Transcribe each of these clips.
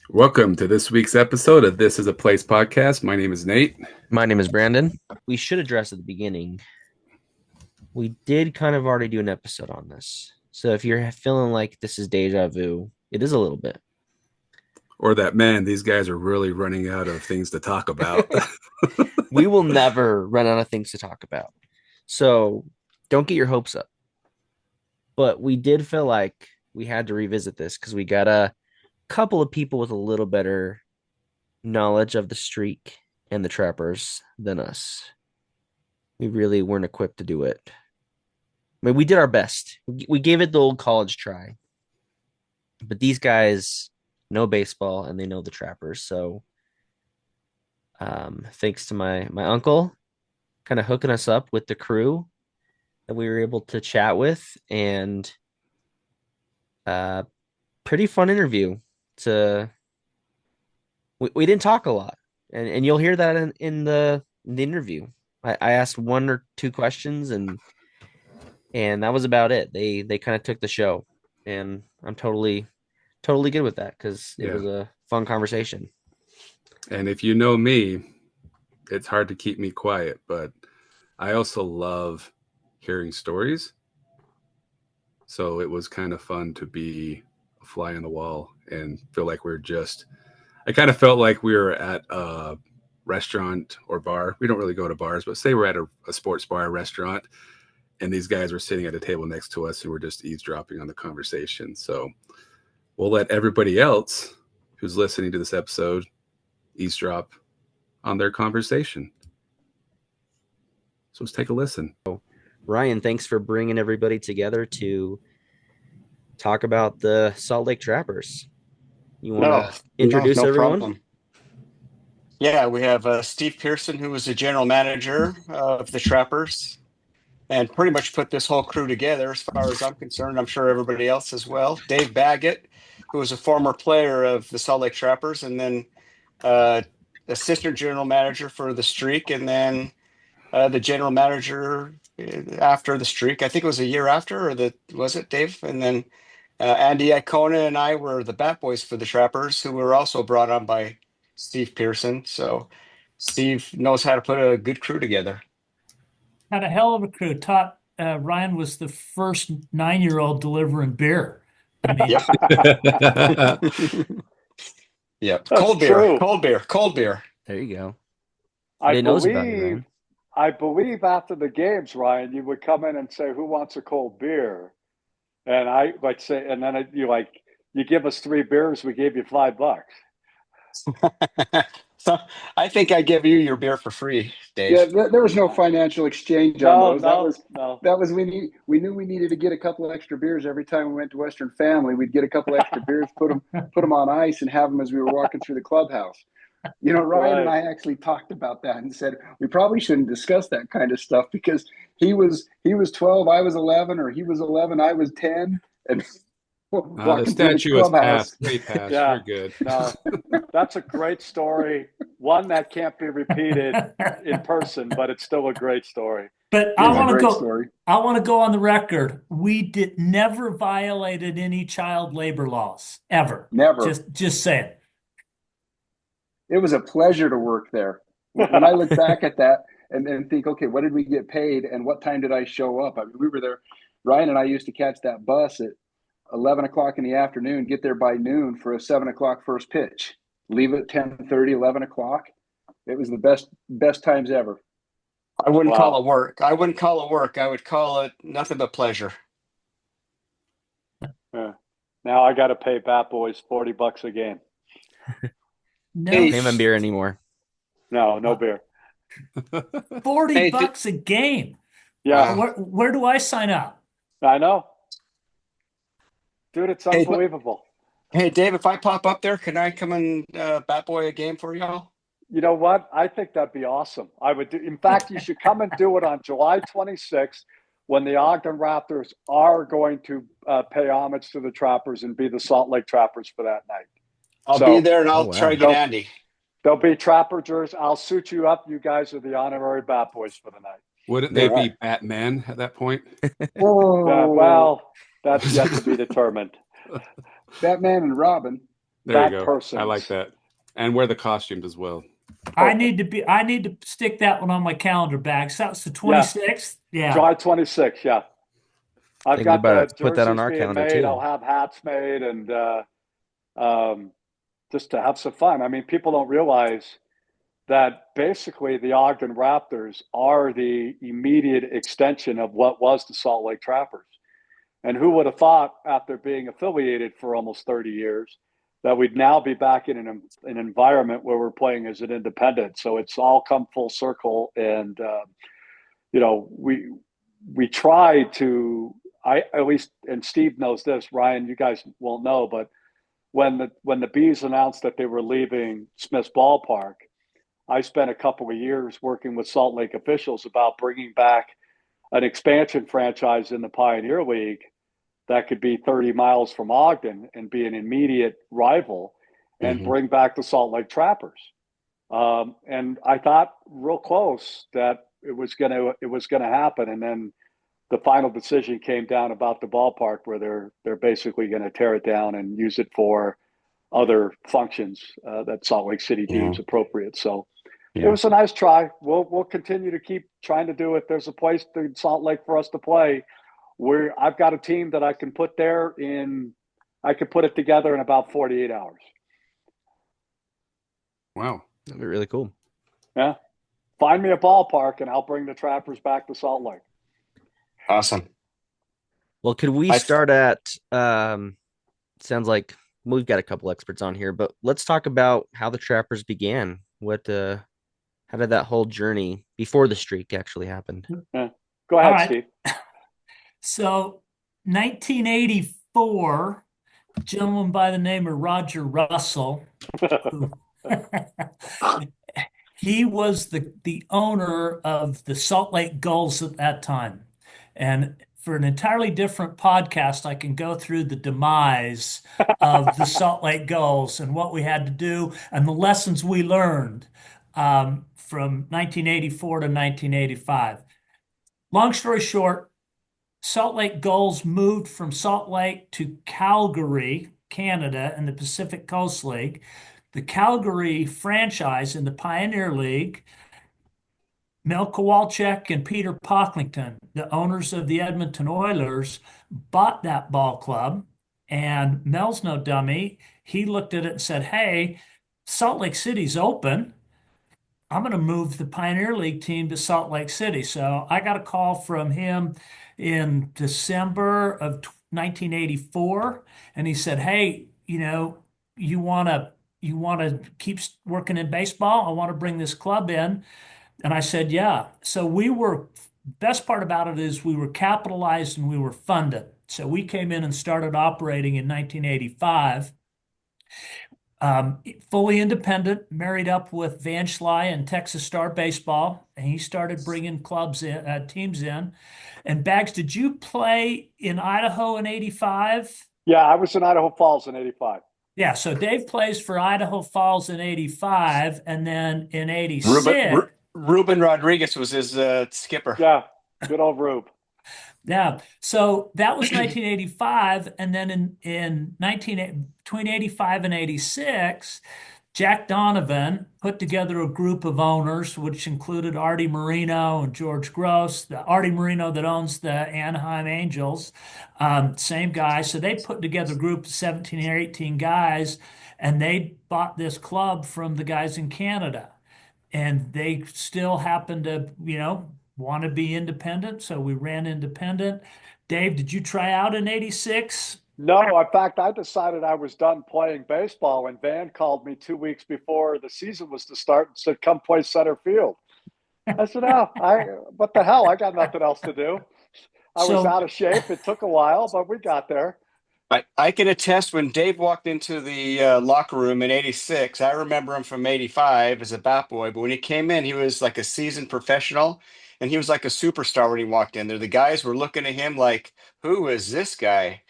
Welcome to this week's episode of This Is a Place podcast. My name is Nate. My name is Brandon. We should address at the beginning. We did kind of already do an episode on this. So if you're feeling like this is deja vu, it is a little bit. Or that, man, these guys are really running out of things to talk about. We will never run out of things to talk about. So don't get your hopes up. But we did feel like we had to revisit this because we got a couple of people with a little better knowledge of the streak and the trappers than us. We really weren't equipped to do it. I mean, we did our best. We gave it the old college try. But these guys know baseball and they know the trappers. So thanks to my uncle kind of hooking us up with the crew that we were able to chat with, and pretty fun interview. We didn't talk a lot, and you'll hear that in the interview. I asked one or two questions, and that was about it. They kind of took the show, and I'm totally good with that because it was a fun conversation. And if you know me, it's hard to keep me quiet, but I also love hearing stories. So it was kind of fun to be a fly on the wall and feel like I kind of felt like we were at a restaurant or bar. We don't really go to bars, but say we're at a sports bar, restaurant, and these guys were sitting at a table next to us and we're just eavesdropping on the conversation. So we'll let everybody else who's listening to this episode eavesdrop on their conversation. So let's take a listen. Ryan, thanks for bringing everybody together to talk about the Salt Lake Trappers. You want to introduce everyone? Problem. Yeah, we have Steve Pearson, who was the general manager of the Trappers and pretty much put this whole crew together as far as I'm concerned. I'm sure everybody else as well. Dave Baggett, who was a former player of the Salt Lake Trappers, and then assistant general manager for the Streak, and then the general manager after the Streak. I think it was a year after, was it, Dave? And then Andy Icona and I were the Bat Boys for the Trappers, who were also brought on by Steve Pearson. So Steve knows how to put a good crew together. Had a hell of a crew. Ryan was the first 9-year-old delivering beer. I mean, yeah. Cold beer. There you go. I believe after the games, Ryan, you would come in and say, "Who wants a cold beer?" And I like say, and then you give us 3 beers, we gave you $5. So I think I give you your beer for free, Dave. Yeah, there was no financial exchange on those. That was we knew we needed to get a couple extra beers every time we went to Western Family. We'd get a couple extra beers, put them on ice, and have them as we were walking through the clubhouse. You know, Ryan and I actually talked about that and said we probably shouldn't discuss that kind of stuff because he was 12, I was 11, or he was 11, I was 10, and the statue is passed. Way past. Yeah, you're good. No, that's a great story. One that can't be repeated in person, but it's still a great story. But I want to go on the record. We never violated any child labor laws ever. Never. Just say it. It was a pleasure to work there. When I look back at that and think, okay, what did we get paid and what time did I show up? I mean, we were there. Ryan and I used to catch that bus at 11 o'clock in the afternoon, get there by noon for a 7 o'clock first pitch, leave at 10:30, 11 o'clock. It was the best times ever. I wouldn't call it work. I would call it nothing but pleasure. Now I got to pay Bat Boys $40 a game. No, ain't even beer anymore. No beer. $40 a game. Yeah. Where do I sign up? I know. Dude, it's unbelievable. Hey, Dave, if I pop up there, can I come and Bat Boy a game for y'all? You know what? I think that'd be awesome. I would do. In fact, you should come and do it on July 26th when the Ogden Raptors are going to pay homage to the Trappers and be the Salt Lake Trappers for that night. I'll be there and I'll try to get Andy. There'll be Trapper jerseys. I'll suit you up. You guys are the honorary Bat Boys for the night. Wouldn't they be Batman at that point? Well, that's yet to be determined. Batman and Robin. There you that go. person's. I like that. And wear the costumes as well. I need to stick that one on my calendar, Bags. That's the 26th. Yeah. July 26th. Yeah. I've Thinking got the about put that on jerseys our being calendar made. too. I'll have hats made and just to have some fun. I mean, people don't realize that basically the Ogden Raptors are the immediate extension of what was the Salt Lake Trappers. And who would have thought, after being affiliated for almost 30 years, that we'd now be back in an environment where we're playing as an independent? So it's all come full circle. And, we try to, I at least, and Steve knows this, Ryan, you guys won't know, but when the Bees announced that they were leaving Smith's Ballpark, I spent a couple of years working with Salt Lake officials about bringing back an expansion franchise in the Pioneer League that could be 30 miles from Ogden and be an immediate rival and bring back the Salt Lake Trappers. And I thought real close that it was gonna happen. And then the final decision came down about the ballpark where they're basically going to tear it down and use it for other functions that Salt Lake City deems appropriate. So it was a nice try. We'll continue to keep trying to do it. There's a place in Salt Lake for us to play where I've got a team that I can put I could put it together in about 48 hours. Wow. That'd be really cool. Yeah. Find me a ballpark and I'll bring the Trappers back to Salt Lake. Awesome. Well, could we start at sounds like we've got a couple experts on here, but let's talk about how the Trappers began. How did that whole journey before the streak actually happened? Yeah. Go ahead, All right. Steve. So 1984, a gentleman by the name of Roger Russell, he was the owner of the Salt Lake Gulls at that time. And for an entirely different podcast, I can go through the demise of the Salt Lake Gulls and what we had to do and the lessons we learned from 1984 to 1985. Long story short, Salt Lake Gulls moved from Salt Lake to Calgary, Canada, in the Pacific Coast League. The Calgary franchise in the Pioneer League, Mel Kowalczyk and Peter Pocklington, the owners of the Edmonton Oilers, bought that ball club. And Mel's no dummy. He looked at it and said, hey, Salt Lake City's open. I'm going to move the Pioneer League team to Salt Lake City. So I got a call from him in December of 1984. And he said, hey, you want to keep working in baseball? I want to bring this club in. And I said, yeah. So best part about it is we were capitalized and we were funded. So we came in and started operating in 1985. Fully independent, married up with Van Schley and Texas Star Baseball. And he started bringing teams in. And Bags, did you play in Idaho in 85? Yeah, I was in Idaho Falls in 85. Yeah, so Dave plays for Idaho Falls in 85, and then in 86. Ruben Rodriguez was his skipper. Yeah, good old Rube. Yeah, so that was 1985, and then between 85 and 86, Jack Donovan put together a group of owners, which included Artie Marino and George Gross, the Artie Marino that owns the Anaheim Angels, same guy. So they put together a group of 17 or 18 guys, and they bought this club from the guys in Canada. And they still happen to, want to be independent. So we ran independent. Dave, did you try out in 86? No, in fact, I decided I was done playing baseball, and Van called me 2 weeks before the season was to start and said, come play center field. I said, what the hell? I got nothing else to do. I was out of shape. It took a while, but we got there. I can attest when Dave walked into the locker room in 86, I remember him from 85 as a bat boy, but when he came in, he was like a seasoned professional, and he was like a superstar when he walked in there. The guys were looking at him like, who is this guy?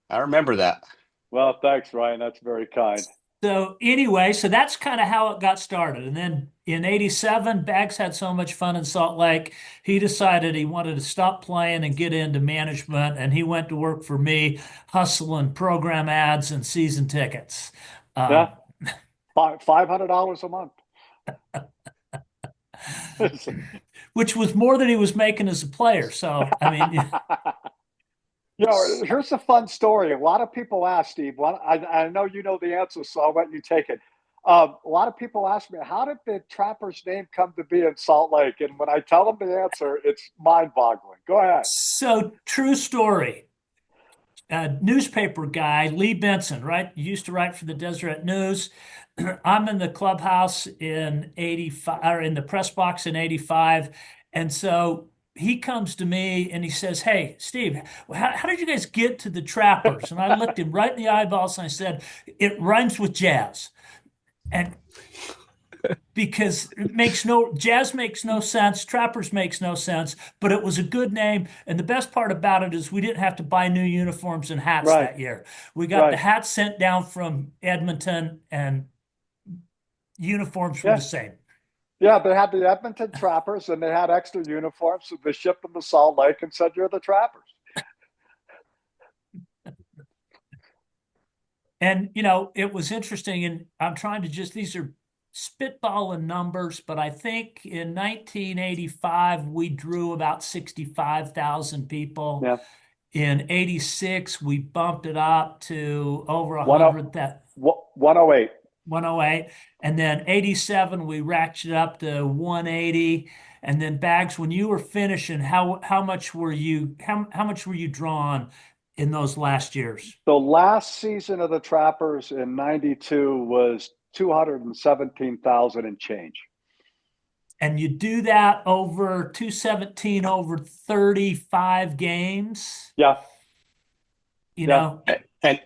I remember that. Well, thanks, Ryan. That's very kind. So anyway, so that's kind of how it got started. And then in 87, Bags had so much fun in Salt Lake, he decided he wanted to stop playing and get into management. And he went to work for me, hustling program ads and season tickets. Yeah. $500 a month. Which was more than he was making as a player. So, I mean, here's a fun story. A lot of people ask, Steve, I know you know the answer, so I'll let you take it. A lot of people ask me, how did the Trappers name come to be in Salt Lake? And when I tell them the answer, it's mind-boggling. Go ahead. So, true story. Newspaper guy, Lee Benson, right? Used to write for the Deseret News. I'm in the clubhouse in 85, or in the press box in 85. And so he comes to me and he says, "Hey, Steve, how did you guys get to the Trappers?" And I looked him right in the eyeballs and I said, "It rhymes with jazz." And because jazz makes no sense, Trappers makes no sense, but it was a good name. And the best part about it is we didn't have to buy new uniforms and hats that year. We got the hats sent down from Edmonton and uniforms were the same. Yeah, they had the Edmonton Trappers and they had extra uniforms, so they shipped them to Salt Lake and said, "You're the Trappers." And, it was interesting. And I'm trying to these are spitballing numbers, but I think in 1985, we drew about 65,000 people. Yeah. In 86, we bumped it up to over 100. 108. 108. And then 87, we ratcheted up to 180. And then Bags, when you were finishing, how much were you drawn in those last years? The last season of the Trappers in 92 was 217,000 and change. And you do that over 217 over 35 games. Yeah. You know. And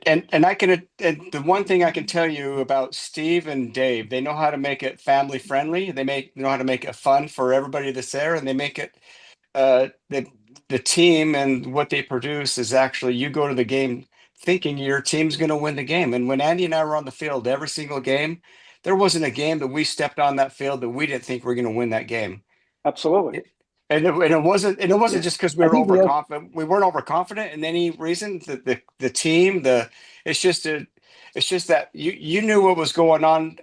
I can, and the one thing I can tell you about Steve and Dave, they know how to make it family friendly. They know how to make it fun for everybody that's there, and they make it the team and what they produce is actually, you go to the game thinking your team's going to win the game. And when Andy and I were on the field every single game, there wasn't a game that we stepped on that field that we didn't think we were going to win that game. Absolutely. And it wasn't just because we were overconfident. We weren't overconfident in any reason. The team, it's just that you knew what was going on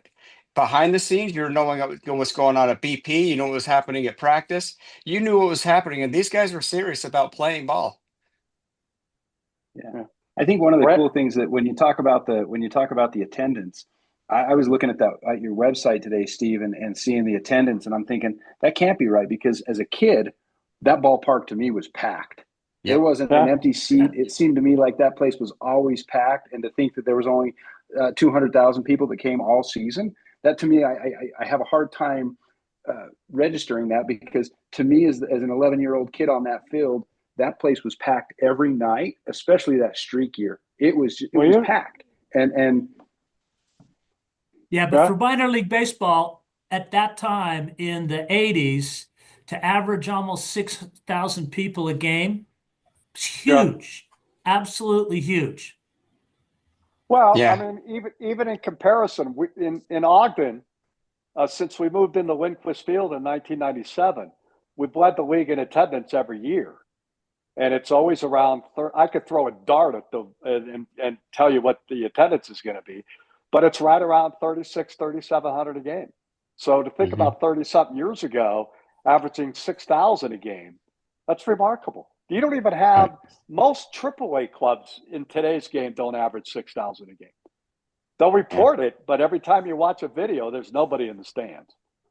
behind the scenes. You're knowing what's going on at BP. You know what was happening at practice. You knew what was happening, and these guys were serious about playing ball. Yeah, I think one of the cool things that when you talk about the attendance, I was looking at your website today, Steve, and seeing the attendance, and I'm thinking that can't be right, because as a kid, that ballpark to me was packed. Yep. There wasn't an empty seat. It seemed to me like that place was always packed, and to think that there was only 200,000 people that came all season, that to me, I have a hard time registering that, because to me, as an 11-year-old kid on that field, that place was packed every night, especially that streak year. It was packed, and. Yeah, but for minor league baseball at that time in the 80s, to average almost 6,000 people a game, it's huge, absolutely huge. Well, I mean, even in comparison, in Ogden, since we moved into Lindquist Field in 1997, we've led the league in attendance every year, and it's always around. I could throw a dart at and tell you what the attendance is going to be. But it's right around 3,700 a game. So to think about 30-something years ago, averaging 6,000 a game, that's remarkable. You don't even have most AAA clubs in today's game don't average 6,000 a game. They'll report it, but every time you watch a video, there's nobody in the stands.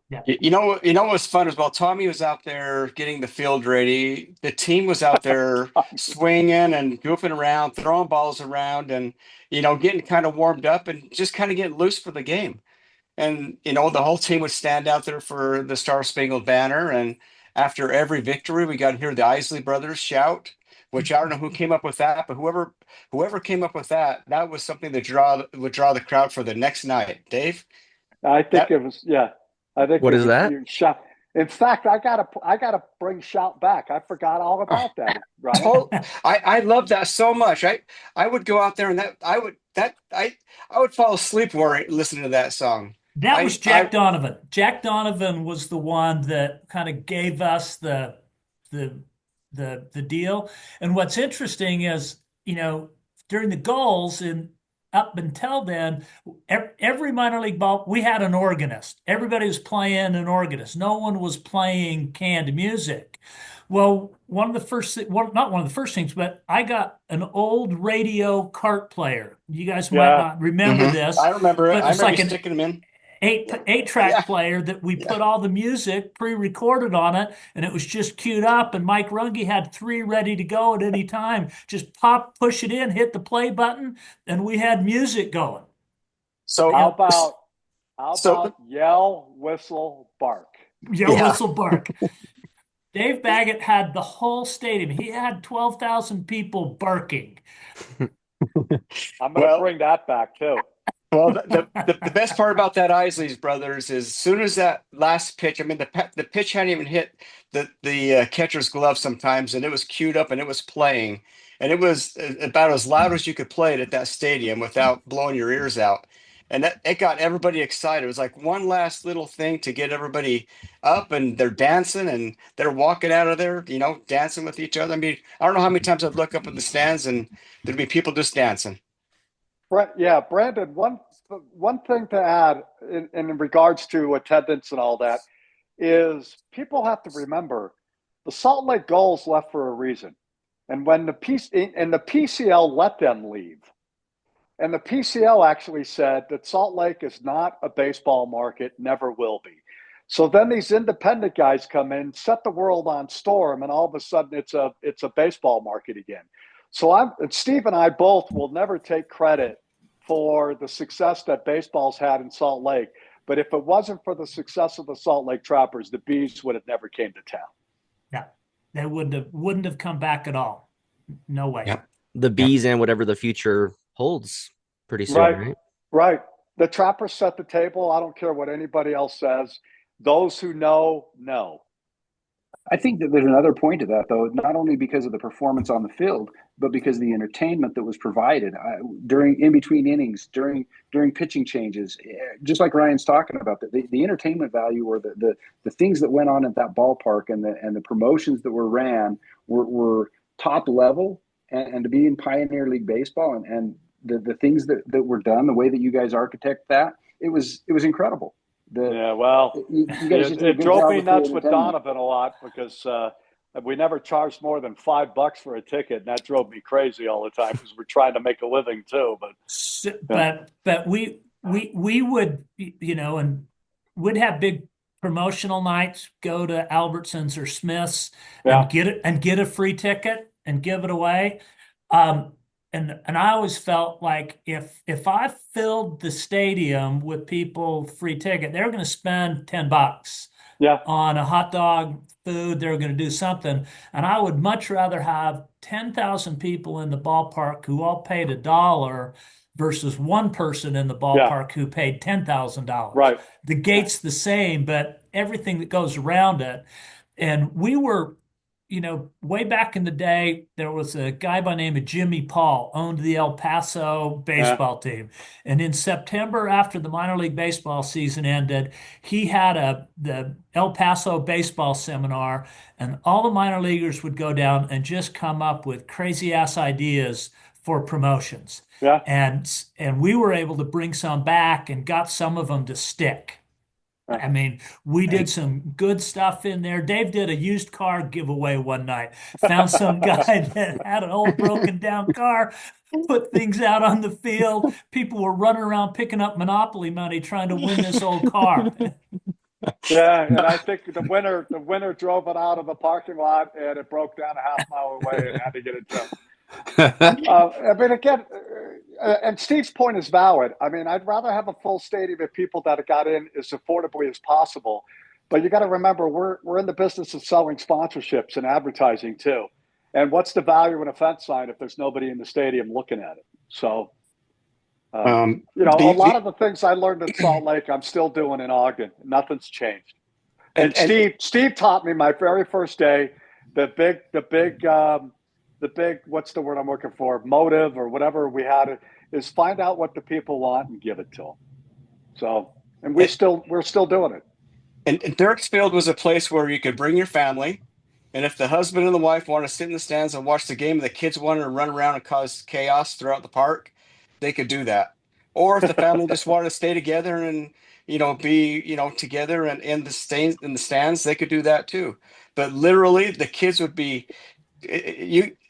Yeah. You know what's fun is, while Tommy was out there getting the field ready, the team was out there swinging and goofing around, throwing balls around, and getting kind of warmed up and just kind of getting loose for the game. And the whole team would stand out there for the Star Spangled Banner. And after every victory, we got to hear the Isley brothers shout, which I don't know who came up with that, but whoever came up with that was something that would draw the crowd for the next night. Dave, I think it was I think what is that? In fact, I gotta bring Shout back. I forgot all about that. Right? I love that so much. I would go out there and I would fall asleep listening to that song. That was Jack Donovan. Jack Donovan was the one that kind of gave us the the deal. And what's interesting is, during the goals and up until then, every minor league ball, we had an organist. Everybody was playing an organist. No one was playing canned music. Well, one of the first, well, not one of the first things, but I got an old radio cart player. You guys might not remember this. I remember it. But I it's remember like sticking them in. Eight track player that we put all the music pre-recorded on it, and it was just queued up, and Mike Runge had 3 ready to go at any time. Just push it in, hit the play button, and we had music going. So how about yell, whistle, bark? Yell, whistle, bark. Dave Baggett had the whole stadium. He had 12,000 people barking. I'm going to bring that back too. Well, the best part about that Isley's brothers is as soon as that last pitch, I mean, the pitch hadn't even hit the catcher's glove sometimes, and it was queued up and it was playing, and it was about as loud as you could play it at that stadium without blowing your ears out. And it got everybody excited. It was like one last little thing to get everybody up, and they're dancing and they're walking out of there, dancing with each other. I mean, I don't know how many times I'd look up at the stands and there'd be people just dancing. Yeah, Brandon, one thing to add in regards to attendance and all that is people have to remember the Salt Lake Gulls left for a reason. And when the PCL let them leave, and the PCL actually said that Salt Lake is not a baseball market, never will be. So then these independent guys come in, set the world on storm, and all of a sudden it's a baseball market again. So Steve and I both will never take credit for the success that baseball's had in Salt Lake. But if it wasn't for the success of the Salt Lake Trappers, the Bees would have never came to town. Yeah, they wouldn't have come back at all. No way. Yeah. The Bees and whatever the future holds pretty soon, right? Right. The Trappers set the table. I don't care what anybody else says. Those who know. I think that there's another point to that, though, not only because of the performance on the field, but because of the entertainment that was provided in between innings, during pitching changes. Just like Ryan's talking about, the entertainment value or the things that went on at that ballpark and the promotions that were ran were top level, and to be in Pioneer League baseball and the things that were done, the way that you guys architect that, it was incredible. It drove me nuts with Donovan a lot because we never charged more than $5 for a ticket, and that drove me crazy all the time because we're trying to make a living too. But we would, and would have big promotional nights, go to Albertsons or Smith's and get a free ticket and give it away. And I always felt like if I filled the stadium with people free ticket, they were going to spend $10 on a hot dog, food. They were going to do something, and I would much rather have 10,000 people in the ballpark who all paid $1 versus one person in the ballpark who paid $10,000. Right. The gate's the same, but everything that goes around it. And we were, way back in the day, there was a guy by the name of Jimmy Paul, owned the El Paso baseball team. And in September, after the minor league baseball season ended, he had the El Paso baseball seminar, and all the minor leaguers would go down and just come up with crazy ass ideas for promotions. Yeah. And we were able to bring some back and got some of them to stick. I mean, we did some good stuff in there. Dave did a used car giveaway one night. Found some guy that had an old broken down car, put things out on the field. People were running around picking up Monopoly money trying to win this old car. Yeah, and I think the winner drove it out of the parking lot, and it broke down a half mile away and had to get it towed. I mean, again, and Steve's point is valid. I mean, I'd rather have a full stadium of people that got in as affordably as possible. But you got to remember, we're in the business of selling sponsorships and advertising too. And what's the value in a fence sign if there's nobody in the stadium looking at it? So, a lot of the things I learned in Salt Lake, I'm still doing in Ogden. Nothing's changed. And Steve taught me my very first day the big what's the word I'm looking for, motive or whatever we had, is find out what the people want and give it to them. So, and we're still doing it. And Dirksfield was a place where you could bring your family, and if the husband and the wife want to sit in the stands and watch the game, and the kids wanted to run around and cause chaos throughout the park, they could do that. Or if the family just wanted to stay together and be together and in the stands, they could do that too. But literally, the kids would be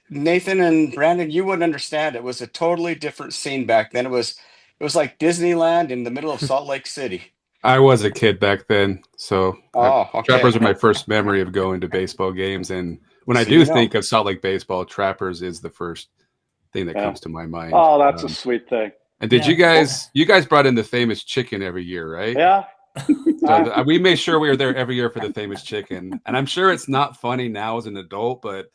Nathan and Brandon, you wouldn't understand. It was a totally different scene back then. It was like Disneyland in the middle of Salt Lake City. I was a kid back then, so okay. Trappers are my first memory of going to baseball games. And when I do think of Salt Lake baseball, Trappers is the first thing that comes to my mind. Oh, that's a sweet thing. And did you guys brought in the famous chicken every year, right? Yeah. So we made sure we were there every year for the famous chicken. And I'm sure it's not funny now as an adult, but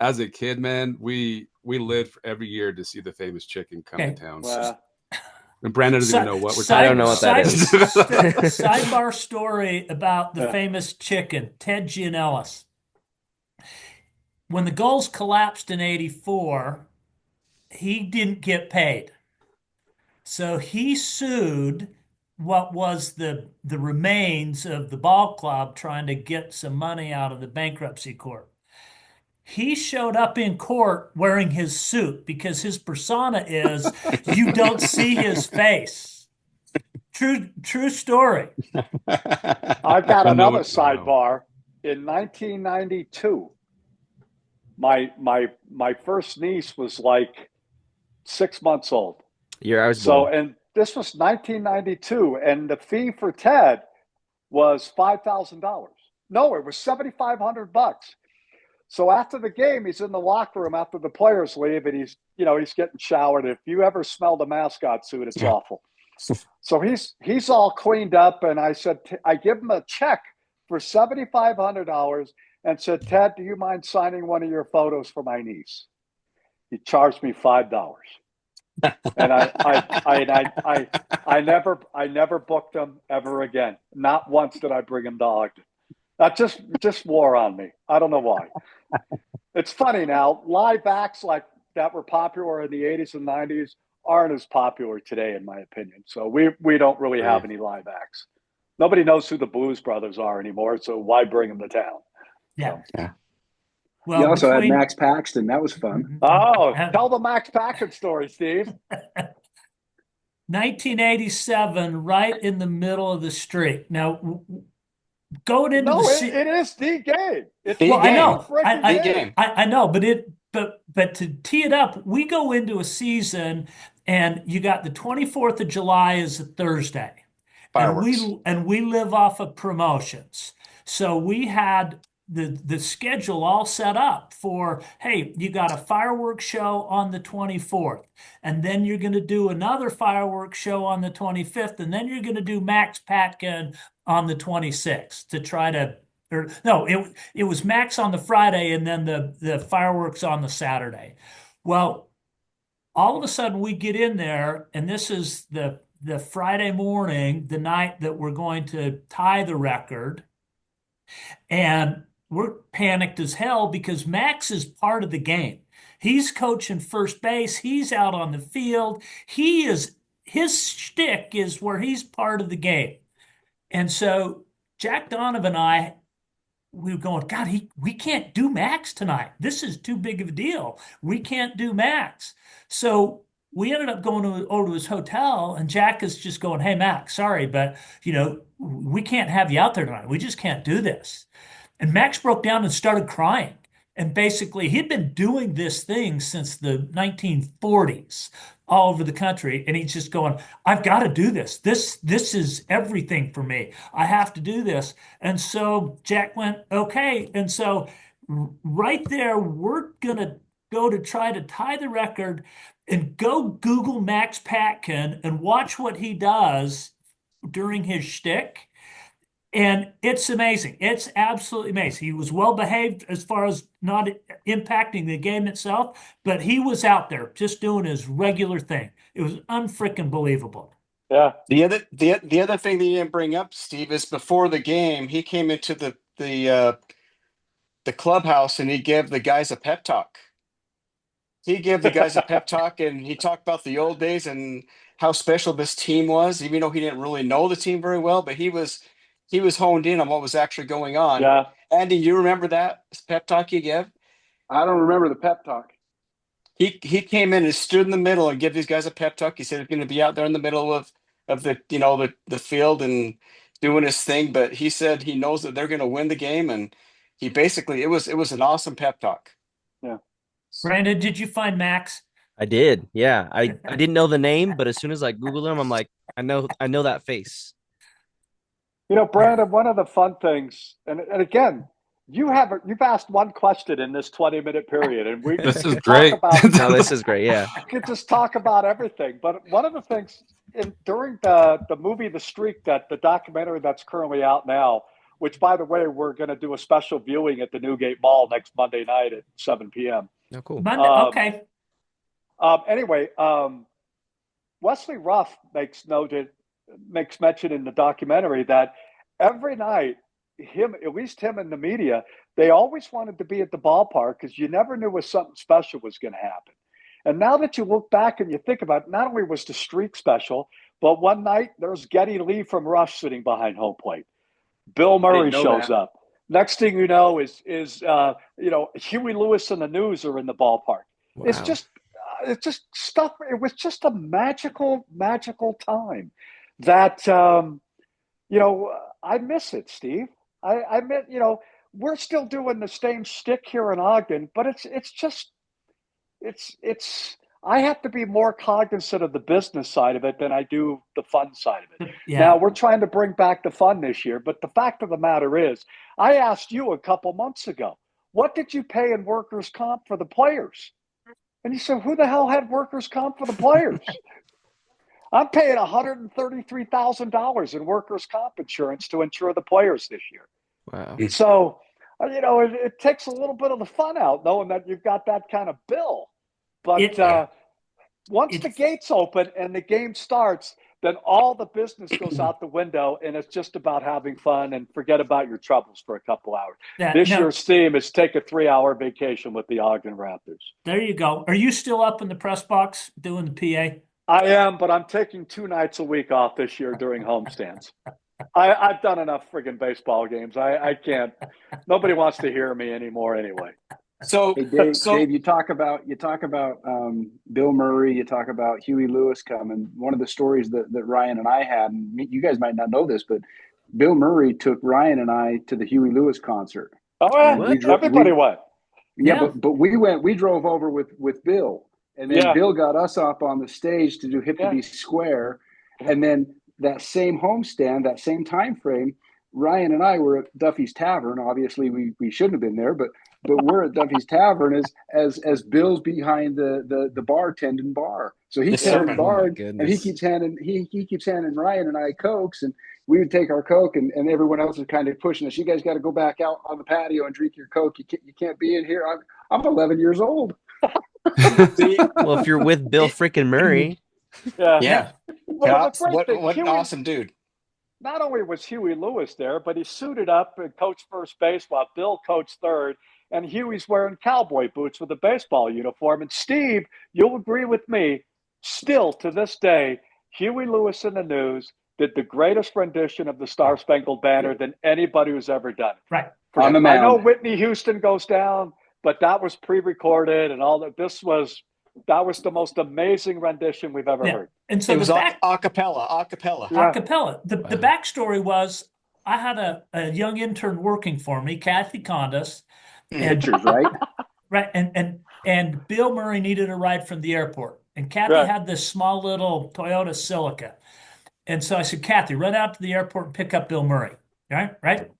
as a kid, man, we lived for every year to see the famous chicken come to town. Wow. And Brandon doesn't even know what we're talking about. I don't know what that is. Sidebar story about the famous chicken, Ted Gianellis. When the Gulls collapsed in '84, he didn't get paid. So he sued what was the remains of the ball club, trying to get some money out of the bankruptcy court. He showed up in court wearing his suit because his persona is you don't see his face. True story. I've got another sidebar. In 1992, my first niece was like 6 months old. I was born. And this was 1992, and the fee for Ted was $5,000. No, it was $7,500. So after the game, he's in the locker room after the players leave, and he's getting showered. If you ever smelled a mascot suit, it's awful. So he's all cleaned up, and I said, I give him a check for $7,500 and said, Ted, do you mind signing one of your photos for my niece? He charged me $5. And I never booked him ever again. Not once did I bring him to Ogden. That just wore on me. I don't know why. It's funny now. Live acts like that were popular in the 80s and 90s aren't as popular today, in my opinion. So we don't really have any live acts. Nobody knows who the Blues Brothers are anymore, so why bring them to town? Yeah. Yeah. Well, you also had Max Paxton. That was fun. Oh, tell the Max Paxton story, Steve. 1987, right in the middle of the streak. Now, going into it is the game. It's the game. I know. I know, but to tee it up, we go into a season, and you got the 24th of July is a Thursday, fireworks, and we live off of promotions. So we had the schedule all set up for, hey, you got a fireworks show on the 24th, and then you're going to do another fireworks show on the 25th, and then you're going to do Max Patkin on the 26th to try to, it was Max on the Friday and then the fireworks on the Saturday. Well, all of a sudden we get in there, and this is the Friday morning, the night that we're going to tie the record, and we're panicked as hell because Max is part of the game. He's coaching first base. He's out on the field. His shtick is where he's part of the game. And so Jack Donovan and we were going, God, we can't do Max tonight. This is too big of a deal. We can't do Max. So we ended up going over to his hotel, and Jack is just going, hey, Max, sorry, but, we can't have you out there tonight. We just can't do this. And Max broke down and started crying. And basically, he'd been doing this thing since the 1940s all over the country. And he's just going, I've got to do this. This is everything for me. I have to do this. And so Jack went, okay. And so right there, we're going to go to try to tie the record, and go Google Max Patkin and watch what he does during his shtick. And it's amazing. It's absolutely amazing. He was well behaved as far as not impacting the game itself, but he was out there just doing his regular thing. It was unfreaking believable. Yeah. The other thing that you didn't bring up, Steve, is before the game, he came into the clubhouse and he gave the guys a pep talk. He gave the guys a pep talk, and he talked about the old days and how special this team was, even though he didn't really know the team very well, but he was honed in on what was actually going on. Yeah. Andy, you remember that pep talk he gave? I don't remember the pep talk. He came in and stood in the middle and gave these guys a pep talk. He said he's going to be out there in the middle of the field and doing his thing, but he said he knows that they're going to win the game, and he basically it was an awesome pep talk. Yeah. Brandon, did you find Max? I did. Yeah. I didn't know the name, but as soon as I Googled him, I'm like, I know that face. Brandon, one of the fun things, and again, you've asked one question in this 20-minute period, and we This is great. No, this is great. Yeah. we could just talk about everything. But one of the things during the movie The Streak, that the documentary that's currently out now, which, by the way, we're going to do a special viewing at the Newgate Mall next Monday night at 7 p.m. Oh, cool. Monday, okay. Anyway, Wesley Ruff makes mention in the documentary that every night, at least him and the media, they always wanted to be at the ballpark because you never knew if something special was going to happen. And now that you look back and you think about it, not only was the Streak special, but one night there's Geddy Lee from Rush sitting behind home plate. Bill Murray shows up. Next thing you know is Huey Lewis and the News are in the ballpark. Wow. It's just stuff. It was just a magical time that I miss it, Steve. I meant, we're still doing the same shtick here in Ogden, but I have to be more cognizant of the business side of it than I do the fun side of it. Yeah. Now, we're trying to bring back the fun this year, but the fact of the matter is, I asked you a couple months ago, what did you pay in workers' comp for the players? And you said, who the hell had workers' comp for the players? I'm paying $133,000 in workers' comp insurance to insure the players this year. Wow. So, it takes a little bit of the fun out knowing that you've got that kind of bill. But once the gates open and the game starts, then all the business goes out the window, and it's just about having fun and forget about your troubles for a couple hours. This year's theme is take a 3-hour vacation with the Ogden Raptors. There you go. Are you still up in the press box doing the PA? I am, but I'm taking 2 nights a week off this year during homestands. I've done enough friggin' baseball games. I can't. Nobody wants to hear me anymore anyway. So, hey, Dave, you talk about Bill Murray, you talk about Huey Lewis coming. One of the stories that Ryan and I had, and you guys might not know this, but Bill Murray took Ryan and I to the Huey Lewis concert. Oh, yeah. Everybody went. Yeah, but we drove over with Bill, and then Bill got us up on the stage to do Hip to Be Square, and then that same homestand, that same time frame, Ryan and I were at Duffy's Tavern. Obviously, we shouldn't have been there, but we're at Duffy's Tavern as Bill's behind the bartending bar. So he's handing bar, and he keeps handing Ryan and I Cokes, and we would take our Coke, and everyone else is kind of pushing us. You guys got to go back out on the patio and drink your Coke. You can't be in here. I'm 11 years old. Well, if you're with Bill freaking Murray, yeah. Well, what an awesome dude. Not only was Huey Lewis there, but he suited up and coached first base while Bill coached third. And Huey's wearing cowboy boots with a baseball uniform. And Steve, you'll agree with me, still to this day, Huey Lewis and the News did the greatest rendition of the Star Spangled Banner than anybody who's ever done it. Right. I know Whitney Houston goes down, but that was pre-recorded and all that. That was the most amazing rendition we've ever heard. And so it was a cappella. The backstory was I had a young intern working for me, Kathy Condas. Pictures, right? Right. And Bill Murray needed a ride from the airport. And Kathy had this small little Toyota Celica. And so I said, Kathy, run out to the airport and pick up Bill Murray. Right?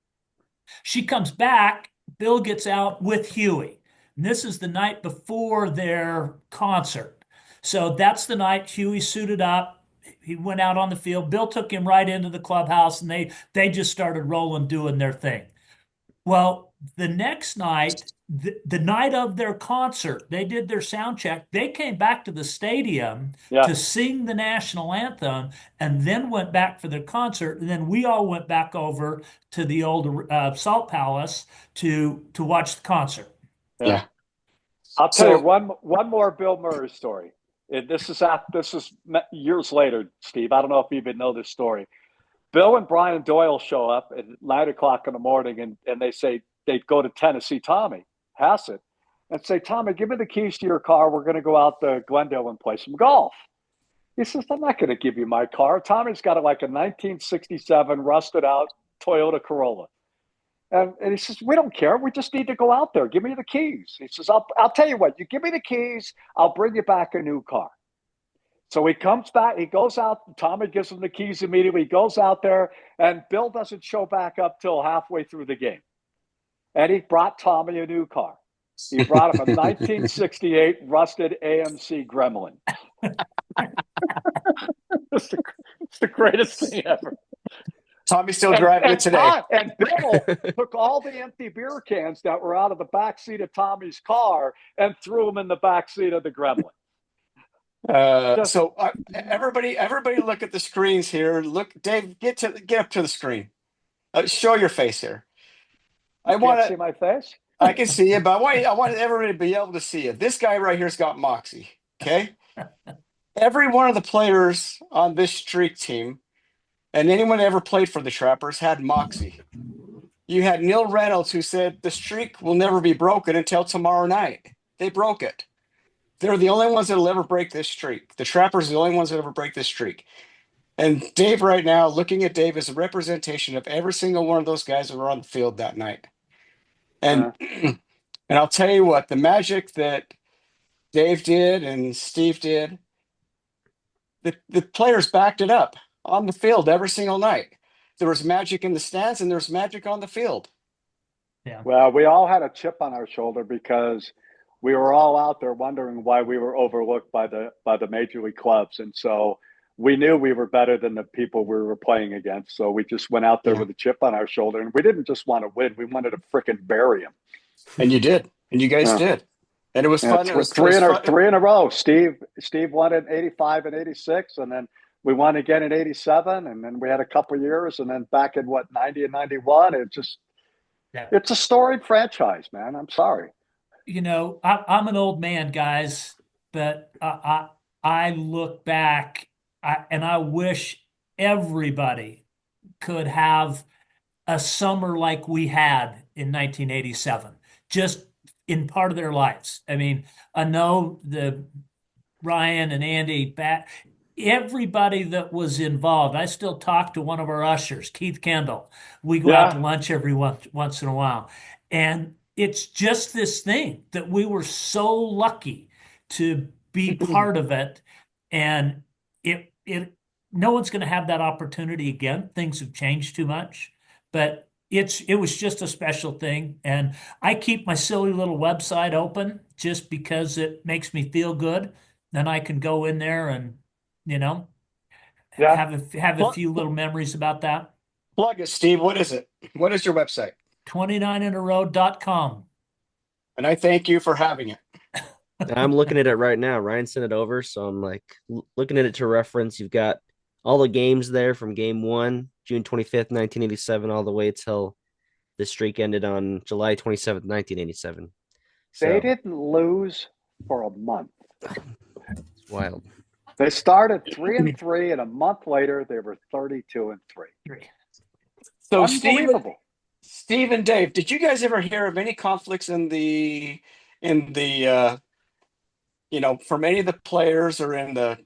She comes back. Bill gets out with Huey. And this is the night before their concert. So that's the night Huey suited up. He went out on the field. Bill took him right into the clubhouse, and they just started rolling, doing their thing. Well, the next night, the night of their concert, they did their sound check. They came back to the stadium to sing the national anthem and then went back for their concert. And then we all went back over to the old Salt Palace to watch the concert. Yeah. I'll tell you one more Bill Murray story. This is years later, Steve. I don't know if you even know this story. Bill and Brian Doyle show up at 9:00 in the morning, and they say they'd go to Tennessee Tommy Hassett and say, Tommy, give me the keys to your car. We're going to go out to Glendale and play some golf. He says, I'm not going to give you my car. Tommy's got like a 1967 rusted out Toyota Corolla. And he says, we don't care. We just need to go out there. Give me the keys. He says, I'll tell you what, you give me the keys, I'll bring you back a new car. So he comes back, he goes out, Tommy gives him the keys immediately, he goes out there, and Bill doesn't show back up till halfway through the game. And he brought Tommy a new car. He brought him a 1968 rusted AMC Gremlin. It's the greatest thing ever. Tommy's still driving it today. And Bill took all the empty beer cans that were out of the back seat of Tommy's car and threw them in the back seat of the Gremlin. So everybody look at the screens here. Look, Dave, get up to the screen. Show your face here. I want to see my face. I can see you, but I want everybody to be able to see it. This guy right here's got moxie. Okay. Every one of the players on this streak team, and anyone that ever played for the Trappers, had moxie. You had Neil Reynolds, who said the streak will never be broken until tomorrow night. They broke it. They're the only ones that will ever break this streak. The Trappers are the only ones that ever break this streak. And Dave right now, looking at Dave, is a representation of every single one of those guys that were on the field that night. And and I'll tell you what, the magic that Dave did and Steve did, the players backed it up on the field every single night. There was magic in the stands and there was magic on the field. Yeah. Well, we all had a chip on our shoulder because we were all out there wondering why we were overlooked by the major league clubs. And so we knew we were better than the people we were playing against. So we just went out there with a chip on our shoulder, and we didn't just want to win. We wanted to frickin' bury them. And you did. And you guys did. And it was fun. It was three in a row. Steve won in 85 and 86, and then we won again in 87, and then we had a couple years, and then back in 90 and 91. It's a storied franchise, man. I'm sorry. You know, I'm an old man, guys, but I look back and I wish everybody could have a summer like we had in 1987, just in part of their lives. I mean, I know the Ryan and Andy, everybody that was involved. I still talk to one of our ushers, Keith Kendall. We go out to lunch every once in a while. And it's just this thing that we were so lucky to be part of it. And no one's going to have that opportunity again. Things have changed too much, but it was just a special thing. And I keep my silly little website open just because it makes me feel good. Then I can go in there and, have a few little memories about that. Plug it, Steve. What is it? What is your website? 29inarow.com. And I thank you for having it. I'm looking at it right now. Ryan sent it over, so I'm like looking at it to reference. You've got all the games there from game 1, June 25th, 1987, all the way till the streak ended on July 27th, 1987. So, they didn't lose for a month. It's wild. They started 3-3, and a month later they were 32-3. So Steve and Dave, did you guys ever hear of any conflicts in the from any of the players or in the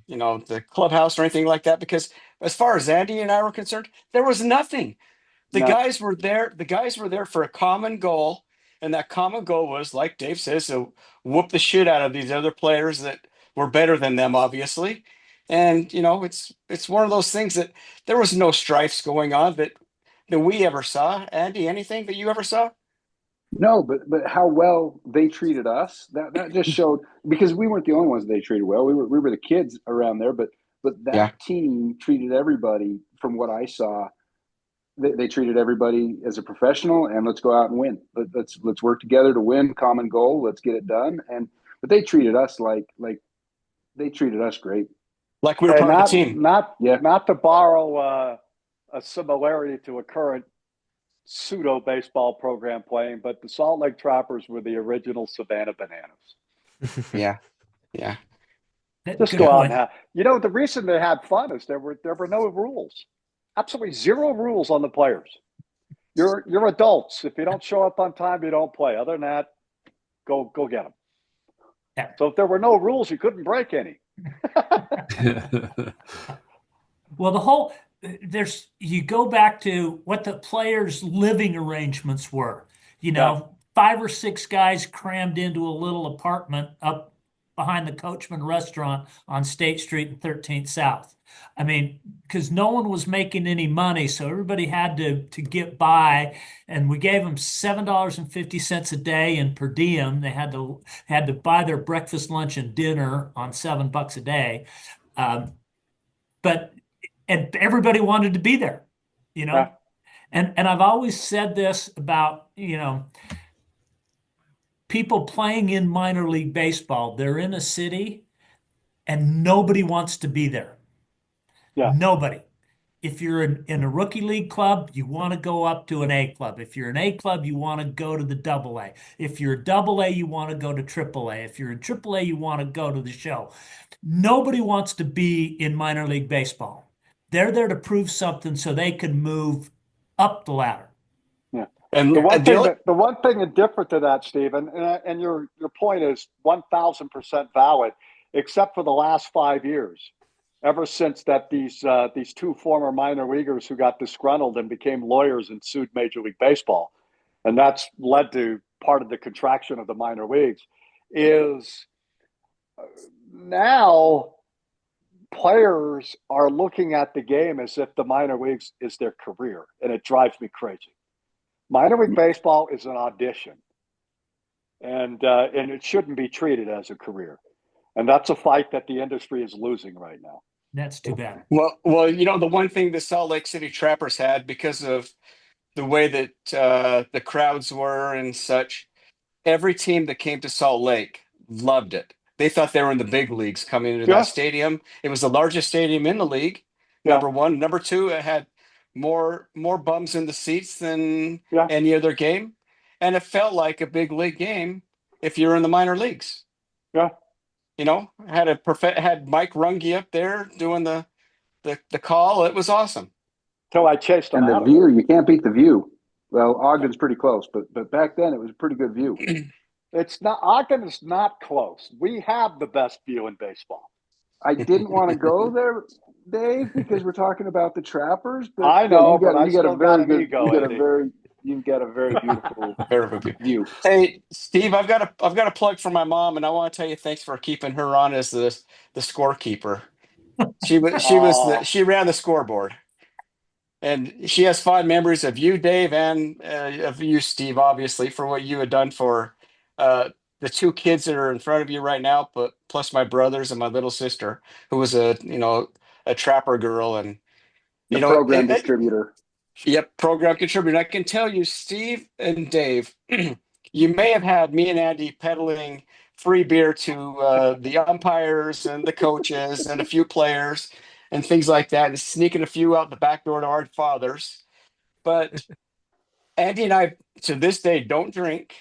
the clubhouse or anything like that? Because as far as Andy and I were concerned, there was nothing. The guys were there. The guys were there for a common goal, and that common goal was, like Dave says, to whoop the shit out of these other players that were better than them, obviously. And it's one of those things that there was no strifes going on that we ever saw. Andy, anything that you ever saw? No, but how well they treated us, that just showed, because we weren't the only ones they treated well. We were the kids around there, but that team treated everybody, from what I saw, they treated everybody as a professional, and let's go out and win. Let's work together to win. Common goal. Let's get it done. But they treated us like they treated us great. Like we were part of the team. Not to borrow a similarity to a current pseudo baseball program playing, but the Salt Lake Trappers were the original Savannah Bananas. Yeah. Just go out and have. The reason they had fun is there were no rules. Absolutely zero rules on the players. You're adults. If you don't show up on time, you don't play. Other than that, go get them. Yeah. So if there were no rules, you couldn't break any. Well, you go back to what the players' living arrangements were. 5 or 6 guys crammed into a little apartment up behind the Coachman restaurant on State Street and 13th South. I mean, because no one was making any money, so everybody had to get by, and we gave them $7.50 a day in per diem. They had to buy their breakfast, lunch, and dinner on $7 a day, and everybody wanted to be there, Yeah. And I've always said this about people playing in minor league baseball. They're in a city, and nobody wants to be there. Yeah. Nobody. If you're in a rookie league club, you want to go up to an A club. If you're an A club, you want to go to the double A. If you're a double A, you want to go to triple A. If you're in triple A, you want to go to the show. Nobody wants to be in minor league baseball. They're there to prove something so they can move up the ladder. Yeah. And the one thing different to that, Stephen, and your point is 1,000% valid, except for the last 5 years. Ever since that these 2 former minor leaguers who got disgruntled and became lawyers and sued Major League Baseball, and that's led to part of the contraction of the minor leagues, is now players are looking at the game as if the minor leagues is their career, and it drives me crazy. Minor league baseball is an audition, and it shouldn't be treated as a career. And that's a fight that the industry is losing right now. That's too bad. Well, the one thing the Salt Lake City Trappers had, because of the way that the crowds were and such, every team that came to Salt Lake loved it. They thought they were in the big leagues coming into that stadium. It was the largest stadium in the league, number one. Number two, it had more bums in the seats than any other game. And it felt like a big league game if you're in the minor leagues. Yeah. Had Mike Runge up there doing the call. It was awesome. Till I chased him out. And the view, you can't beat the view. Well, Ogden's pretty close, but back then it was a pretty good view. Ogden is not close. We have the best view in baseball. I didn't want to go there, Dave, because we're talking about the Trappers. But I know, you got a very beautiful view. Hey, Steve, I've got a plug for my mom, and I want to tell you thanks for keeping her on as the scorekeeper. She ran the scoreboard, and she has fond memories of you, Dave, and of you, Steve, obviously, for what you had done for the 2 kids that are in front of you right now, but plus my brothers and my little sister, who was a Trapper girl and program distributor. Yep, program contributor. I can tell you, Steve and Dave, you may have had me and Andy peddling free beer to the umpires and the coaches and a few players and things like that, and sneaking a few out the back door to our fathers. But Andy and I, to this day, don't drink.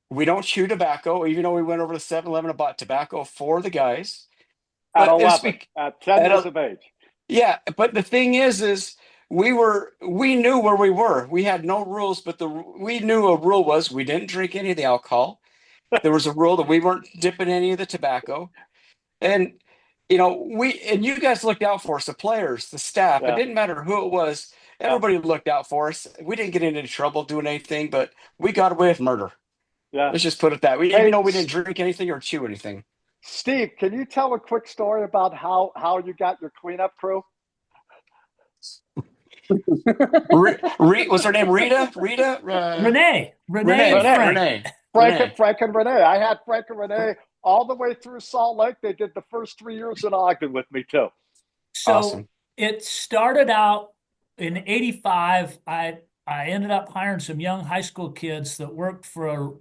We don't chew tobacco, even though we went over to 7-Eleven and bought tobacco for the guys. At 11, at 10 years of age. Yeah, but the thing is we knew where we were. We had no rules, but we knew a rule was we didn't drink any of the alcohol. There was a rule that we weren't dipping any of the tobacco. And you guys looked out for us, the players, the staff. Yeah. It didn't matter who it was. Everybody looked out for us. We didn't get into any trouble doing anything, but we got away with murder. Yeah. Let's just put it that way. Even though we didn't drink anything or chew anything. Steve, can you tell a quick story about how you got your cleanup crew? Was her name Rita? Renee. Frank and Renee. I had Frank and Renee all the way through Salt Lake. They did the first 3 years in Ogden with me too. So awesome. It started out in 85, I ended up hiring some young high school kids that worked for,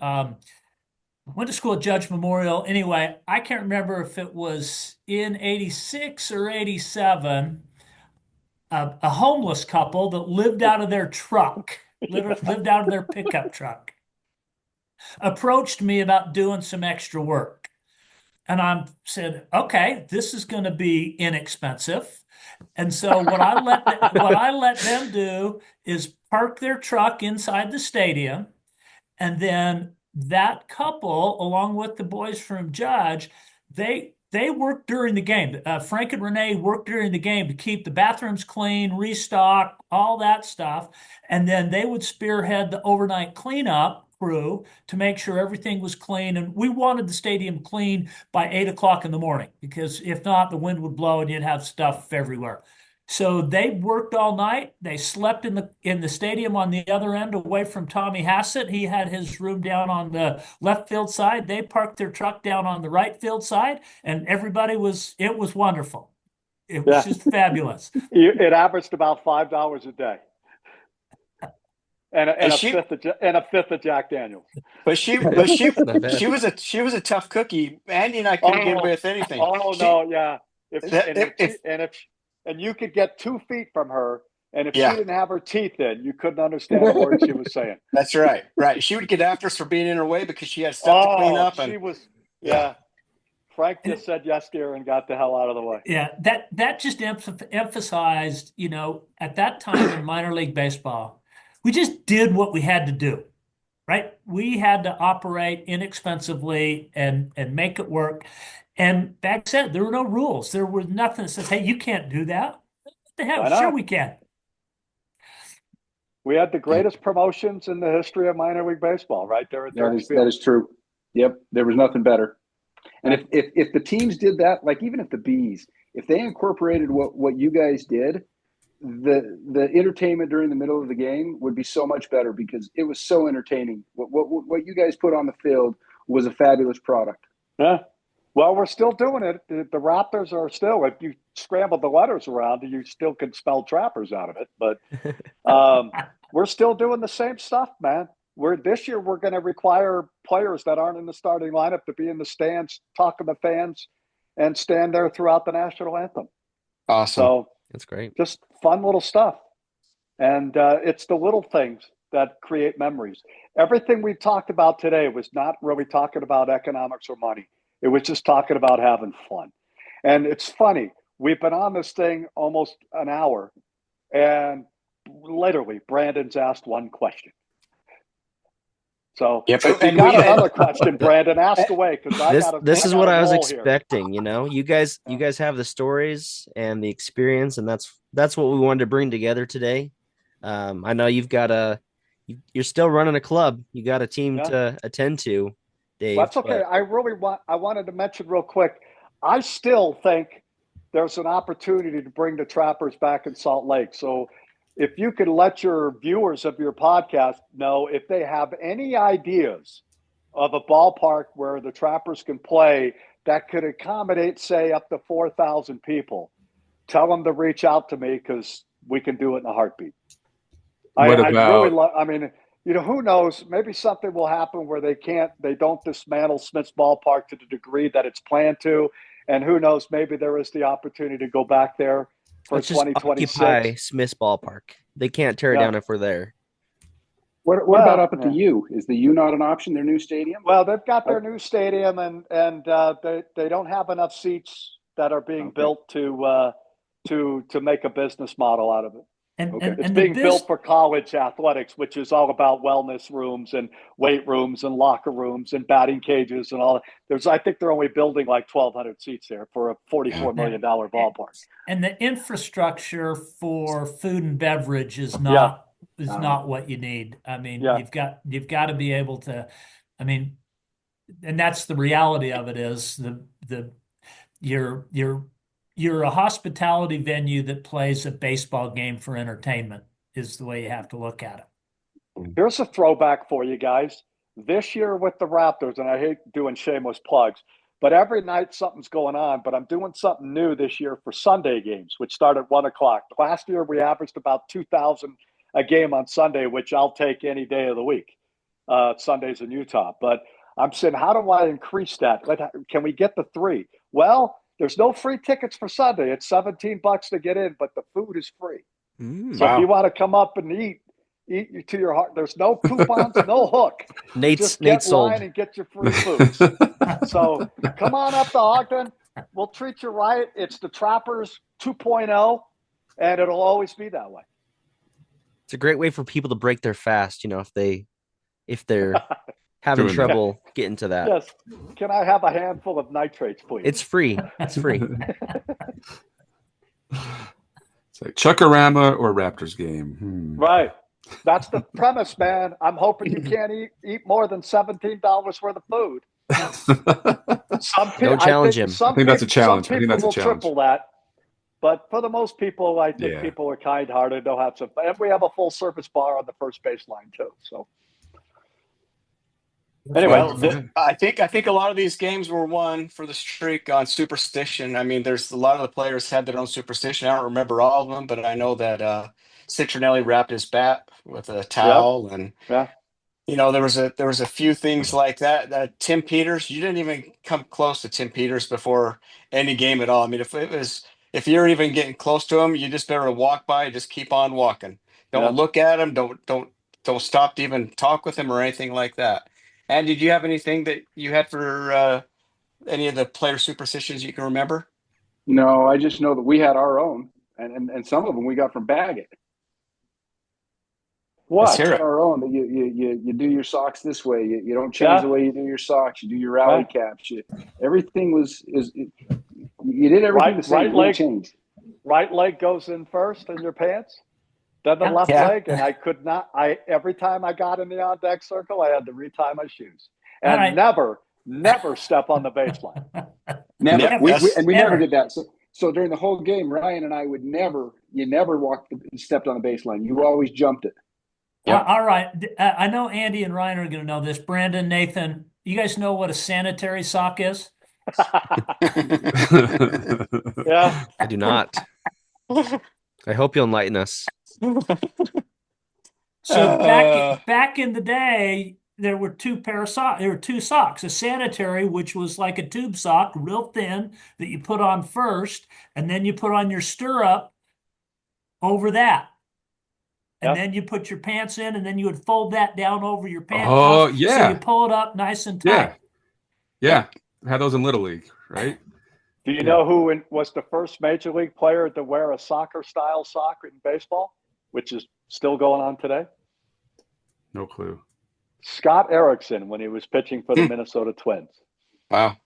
went to school at Judge Memorial. Anyway, I can't remember if it was in 86 or 87, a homeless couple that lived out of their truck, lived out of their pickup truck, approached me about doing some extra work. And I said, okay, this is going to be inexpensive. And so what I let them do is park their truck inside the stadium, and then that couple, along with the boys from Judge, they worked during the game. Frank and Renee worked during the game to keep the bathrooms clean, restock, all that stuff, and then they would spearhead the overnight cleanup crew to make sure everything was clean. And we wanted the stadium clean by 8 o'clock in the morning, because if not, the wind would blow and you'd have stuff everywhere. So they worked all night. They slept in the stadium on the other end, away from Tommy Hassett. He had his room down on the left field side. They parked their truck down on the right field side, and it was wonderful. It was just fabulous. It averaged about $5 a day. And a fifth of Jack Daniels. But she was a tough cookie. Andy and I couldn't get away with anything. Yeah. And you could get 2 feet from her, and if she didn't have her teeth in, you couldn't understand a word she was saying. That's right. Right. She would get after us for being in her way because she had stuff to clean up. She was. Frank just said yes, dear, and got the hell out of the way. Yeah, that just emphasized, at that time in minor league baseball, we just did what we had to do, right? We had to operate inexpensively and make it work. And back then, there were no rules. There was nothing that says, hey, you can't do that. What the hell? Sure we can. We had the greatest promotions in the history of minor league baseball right there at that is true. Yep, there was nothing better. And if the teams did that, like even if the Bees, if they incorporated what you guys did, the entertainment during the middle of the game would be so much better, because it was so entertaining. What you guys put on the field was a fabulous product. Yeah. Well, we're still doing it. The Raptors are still, if you scramble the letters around, you still can spell Trappers out of it. But we're still doing the same stuff, man. This year we're going to require players that aren't in the starting lineup to be in the stands, talking to fans, and stand there throughout the national anthem. Awesome. So that's great. Just fun little stuff. And it's the little things that create memories. Everything we talked about today was not really talking about economics or money. It was just talking about having fun. And it's funny. We've been on this thing almost an hour, and literally Brandon's asked one question. So if you got another question, Brandon, ask away, because this is what I was expecting. You guys have the stories and the experience, and that's what we wanted to bring together today. I know you're still running a club. You got a team to attend to, Dave. That's okay. I wanted to mention real quick, I still think there's an opportunity to bring the Trappers back in Salt Lake. So if you could let your viewers of your podcast know if they have any ideas of a ballpark where the Trappers can play that could accommodate, say, up to 4,000 people, tell them to reach out to me, because we can do it in a heartbeat. Who knows? Maybe something will happen where they don't dismantle Smith's Ballpark to the degree that it's planned to. And who knows, maybe there is the opportunity to go back there for 2026. Occupy Smith's Ballpark. They can't tear it down if we're there. What about up at the U? Is the U not an option, their new stadium? Well, they've got their new stadium, and they don't have enough seats that are being built to make a business model out of it. It's being built for college athletics, which is all about wellness rooms and weight rooms and locker rooms and batting cages and all. I think they're only building like 1,200 seats there for a $44 million ballpark. And the infrastructure for food and beverage is not what you need. I mean, you've got to be able to. I mean, and that's the reality of it is you're a hospitality venue that plays a baseball game for entertainment is the way you have to look at it. Here's a throwback for you guys. This year with the Raptors, and I hate doing shameless plugs, But every night something's going on. But I'm doing something new this year for Sunday games, which start at 1:00. Last year we averaged about 2,000 a game on Sunday, which I'll take any day of the week. Sundays in Utah. But I'm saying, how do I increase that? Can we get the 3? Well, there's no free tickets for Sunday. It's $17 to get in, but the food is free. So if you want to come up and eat to your heart, there's no coupons, no hook. Just get in line and get your free foods. So come on up to Ogden. We'll treat you right. It's the Trappers 2.0, and it'll always be that way. It's a great way for people to break their fast, if they're having trouble getting to that. Yes. Can I have a handful of nitrates, please? It's free. It's free. It's like Chuckarama or Raptors game. Right. That's the premise, man. I'm hoping you can't eat more than $17 worth of food. Don't challenge him. I think that's a challenge. Some people will triple that. But for the most people, I think people are kind-hearted. They'll have some. And we have a full-service bar on the first baseline too. So anyway, I think a lot of these games were won for the streak on superstition. I mean, there's a lot of the players had their own superstition. I don't remember all of them, but I know that Citronelli wrapped his bat with a towel, and there was a few things like that. Tim Peters, you didn't even come close to Tim Peters before any game at all. I mean, if you're even getting close to him, you just better walk by. Just keep on walking. Don't look at him. Don't stop to even talk with him or anything like that. And did you have anything that you had for any of the player superstitions you can remember? No, I just know that we had our own, and some of them we got from Baggett. What? Our own. That you do your socks this way. You don't change the way you do your socks. You do your rally caps. Everything you did everything the same. Right leg goes in first in your pants. Then the left leg, and I could not. Every time I got in the on deck circle, I had to retie my shoes, and never step on the baseline. Never. We never did that. So during the whole game, Ryan and I would never. You never stepped on the baseline. You always jumped it. All right. I know Andy and Ryan are going to know this. Brandon, Nathan, you guys know what a sanitary sock is? Yeah. I do not. I hope you'll enlighten us. So back in the day, there were two socks. A sanitary, which was like a tube sock, real thin, that you put on first, and then you put on your stirrup over that. And then you put your pants in, and then you would fold that down over your pants. Oh, yeah. So you pull it up nice and tight. Yeah. I had those in Little League, right? Do you know who was the first Major League player to wear a soccer-style sock in baseball, which is still going on today? No clue. Scott Erickson, when he was pitching for the Minnesota Twins. Wow.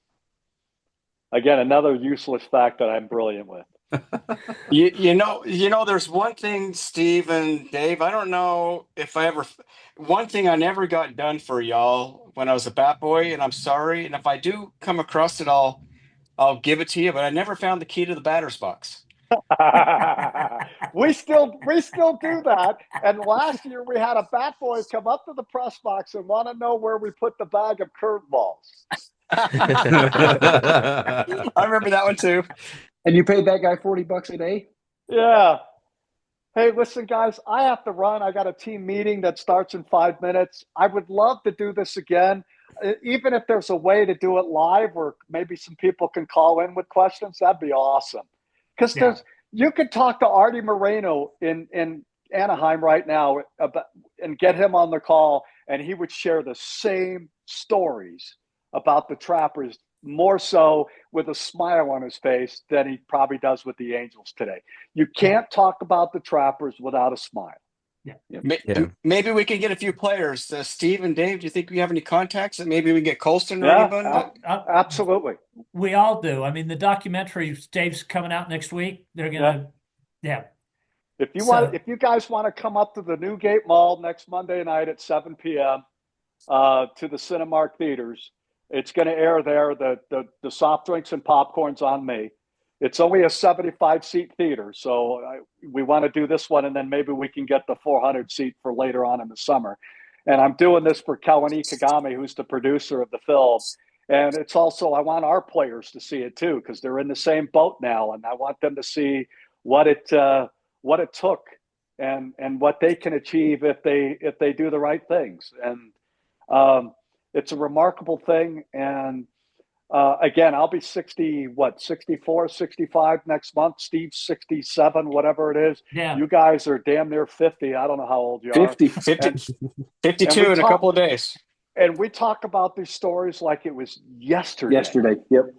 Again, another useless fact that I'm brilliant with. You know, there's one thing, Steve and Dave, I don't know if one thing I never got done for y'all when I was a bat boy, and I'm sorry, and if I do come across it, I'll give it to you, but I never found the key to the batter's box. we still do that. And last year we had a bat boy come up to the press box and want to know where we put the bag of curveballs. I remember that one too. And you paid that guy $40 a day? Yeah. Hey, listen, guys, I have to run. I got a team meeting that starts in 5 minutes. I would love to do this again. Even if there's a way to do it live or maybe some people can call in with questions, that'd be awesome. Because you could talk to Artie Moreno in Anaheim right now and get him on the call, and he would share the same stories about the Trappers, more so with a smile on his face than he probably does with the Angels today. You can't talk about the Trappers without a smile. Maybe we can get a few players. Steve and Dave, do you think we have any contacts that maybe we can get Colston or anyone? Absolutely. We all do. I mean, the documentary, Dave's coming out next week. They're going to, If you guys want to come up to the Newgate Mall next Monday night at 7 p.m. To the Cinemark Theaters, it's going to air there. The soft drinks and popcorn's on me. It's only a 75-seat theater, so we want to do this one, and then maybe we can get the 400-seat for later on in the summer. And I'm doing this for Kawane Kagame, who's the producer of the film. And it's also, I want our players to see it too, because they're in the same boat now, and I want them to see what it took and what they can achieve if they do the right things. And it's a remarkable thing. And again, I'll be 64, 65 next month. Steve's 67, whatever it is. Yeah. You guys are damn near 50. I don't know how old you are. 52 in a couple of days. And we talk about these stories like it was yesterday. Yep.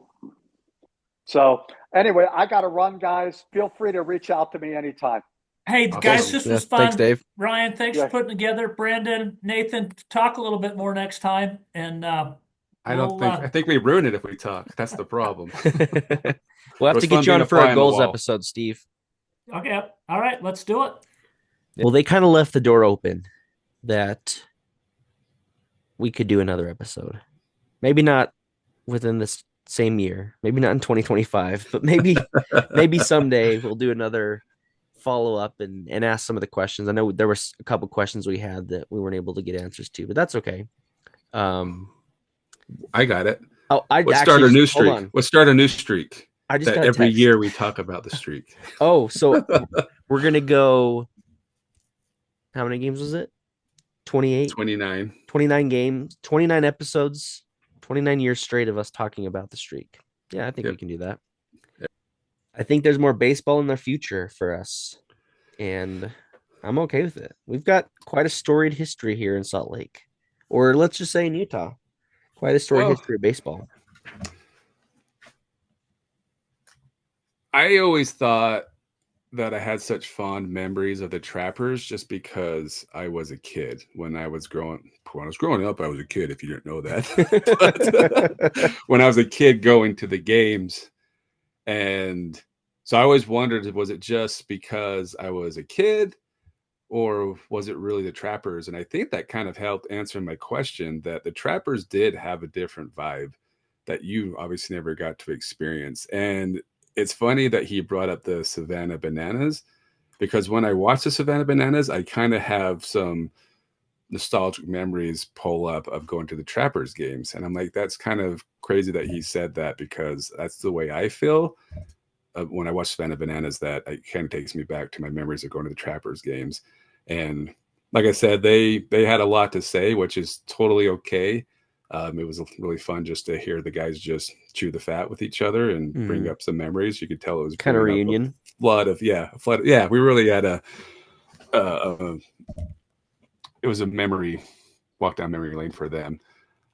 So anyway, I got to run, guys. Feel free to reach out to me anytime. Hey, guys, this was fun. Thanks, Dave. Ryan, thanks for putting together. Brandon, Nathan, talk a little bit more next time. And I think we ruin it if we talk. That's the problem. We'll have to get you on for a goals episode, Steve. Okay. All right, let's do it. Well, they kind of left the door open that we could do another episode. Maybe not within this same year. Maybe not in 2025, but maybe someday we'll do another follow-up and ask some of the questions. I know there were a couple questions we had that we weren't able to get answers to, but that's okay. I got it. Let's start a new streak. Let's start a new streak. Every year we talk about the streak. Oh, so we're going to go, how many games was it? 28? 29. 29 games, 29 episodes, 29 years straight of us talking about the streak. Yeah, I think we can do that. Yep. I think there's more baseball in the future for us, and I'm okay with it. We've got quite a storied history here in Salt Lake, or let's just say in Utah. Quite a storied history of baseball. I always thought that I had such fond memories of the Trappers just because I was a kid when I was growing up. I was a kid, if you didn't know that. But when I was a kid going to the games, and so I always wondered, was it just because I was a kid, or was it really the Trappers? And I think that kind of helped answer my question, that the Trappers did have a different vibe that you obviously never got to experience. And it's funny that he brought up the Savannah Bananas, because when I watch the Savannah Bananas, I kind of have some nostalgic memories pull up of going to the Trappers games. And I'm like, that's kind of crazy that he said that, because that's the way I feel when I watch Savannah Bananas, that it kind of takes me back to my memories of going to the Trappers games. And like I said, they had a lot to say, which is totally okay. It was really fun just to hear the guys just chew the fat with each other and bring up some memories. You could tell it was kind of reunion. flood. Yeah. We really had it was a memory walk down memory lane for them.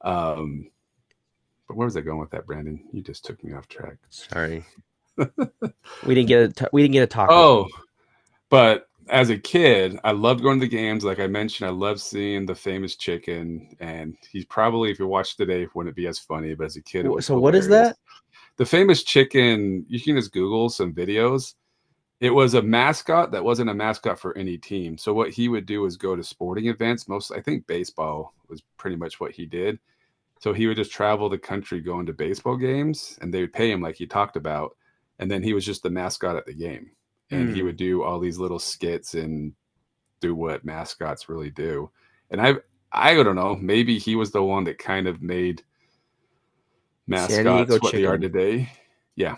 But where was I going with that, Brandon? You just took me off track. Sorry. we didn't get a talk. Oh, but as a kid, I loved going to the games. Like I mentioned, I loved seeing the famous chicken, and he's probably, if you watch today, wouldn't be as funny, but as a kid, it was so hilarious. What is that? The famous chicken, you can just Google some videos. It was a mascot that wasn't a mascot for any team. So what he would do is go to sporting events. I think baseball was pretty much what he did. So he would just travel the country going to baseball games, and they would pay him like he talked about. And then he was just the mascot at the game. And he would do all these little skits and do what mascots really do. And I don't know, maybe he was the one that kind of made mascots what they are today. Yeah.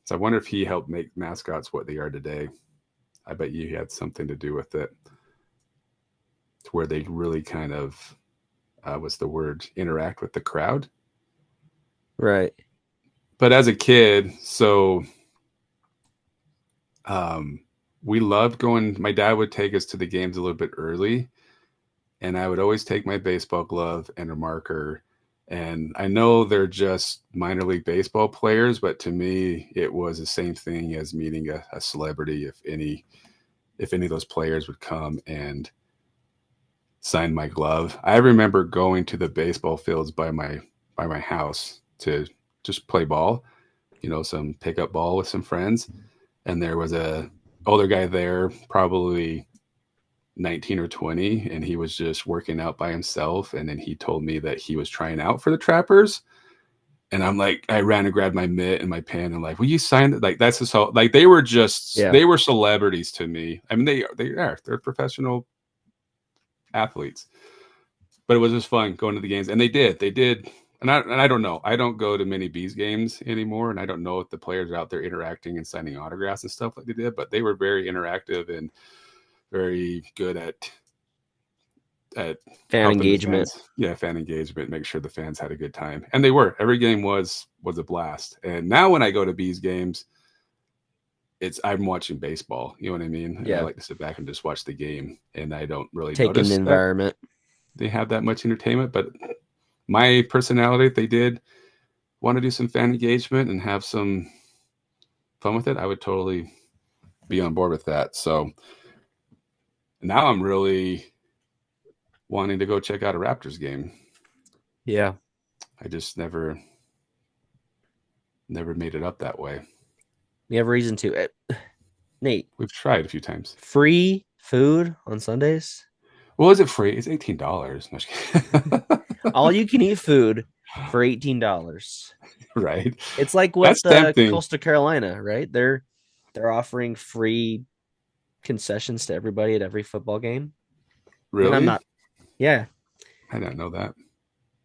So I wonder if he helped make mascots what they are today. I bet you he had something to do with it, to where they really kind of, what's the word, interact with the crowd. Right. But as a kid, we loved going. My dad would take us to the games a little bit early, and I would always take my baseball glove and a marker. And I know they're just minor league baseball players, but to me, it was the same thing as meeting a celebrity. If any of those players would come and sign my glove. I remember going to the baseball fields by my house to just play ball, some pickup ball with some friends. And there was a older guy there, probably 19 or 20, and he was just working out by himself. And then he told me that he was trying out for the Trappers. And I'm like, I ran and grabbed my mitt and my pen and like, will you sign it? Like, that's just how, like, they were just, they were celebrities to me. I mean, they're professional athletes, but it was just fun going to the games. And they did And I don't know. I don't go to many Bees games anymore, and I don't know if the players are out there interacting and signing autographs and stuff like they did, but they were very interactive and very good at fan engagement. Fan engagement, make sure the fans had a good time. And they were. Every game was a blast. And now when I go to Bees games, I'm watching baseball. You know what I mean? And yeah. I like to sit back and just watch the game, and I don't really take in the environment. They have that much entertainment, but my personality, if they did want to do some fan engagement and have some fun with it, I would totally be on board with that. So now I'm really wanting to go check out a Raptors game. Yeah. I just never made it up that way. We have reason to. Nate. We've tried a few times. Free food on Sundays? Well, is it free? It's $18. All you can eat food for $18. Right. It's like what Coastal Carolina, right? They're offering free concessions to everybody at every football game. Really? And I'm not. Yeah. I didn't know that.